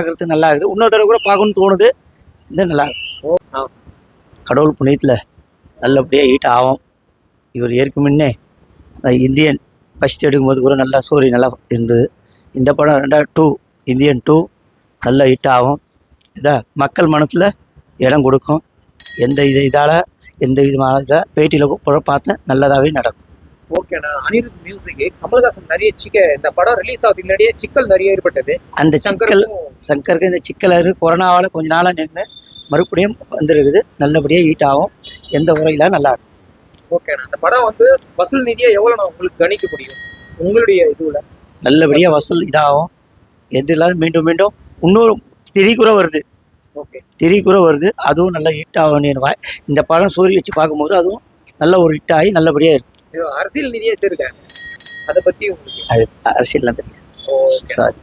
பார்க்குறதுக்கு நல்லா இருக்குது. இன்னொரு தடவை கூட பார்க்கணும்னு தோணுது. இது நல்லா இருக்கு. கடவுள் புண்ணியத்தில் நல்லபடியாக ஹீட் ஆகும். இவர் ஏற்கு முன்னே இந்தியன் ஃபஸ்ட் எடுக்கும்போது கூட நல்லா ஸ்டோரி நல்லா இருந்தது. இந்த படம் 2 இந்தியன் 2 நல்ல ஹிட் ஆகும். இதாக மக்கள் மனத்தில் இடம் கொடுக்கும். இதால் எந்த விதமான இதை பேட்டியில் கூட பார்த்தேன், நல்லதாகவே நடக்கும். ஓகேண்ணா. அனிருத் மியூசிக் கமல்ஹாசன் நிறைய இந்த படம் ரிலீஸ் ஆகுது முன்னாடியே சிக்கல் நிறைய ஏற்பட்டது. அந்த சங்கருக்கு இந்த சிக்கல் கொரோனாவால் கொஞ்ச நாளாக நின்று மறுபடியும் வந்துருக்குது. நல்லபடியாக ஹீட் ஆகும். எந்த உரையில நல்லா இருக்கும். ஓகேண்ணா. அந்த படம் வசூல் நிதியை எவ்வளோ நான் உங்களுக்கு கணிக்க முடியும் உங்களுடைய இதுல? நல்லபடியாக வசூல் இதாகும். எது இல்லாத மீண்டும் மீண்டும் இன்னொரு திரிக்குறை வருது. ஓகே, திரிக்குறை வருது. அதுவும் நல்லா ஹிட் ஆகும். இந்த படம் சூரிய வச்சு பார்க்கும்போது அதுவும் நல்ல ஒரு ஹிட் ஆகி நல்லபடியாக இருக்கும். அரசியல் நிதியை தெரியுங்க, அதை பற்றி உங்களுக்கு? அது அரசியல்லாம் தெரியாது. சாரி.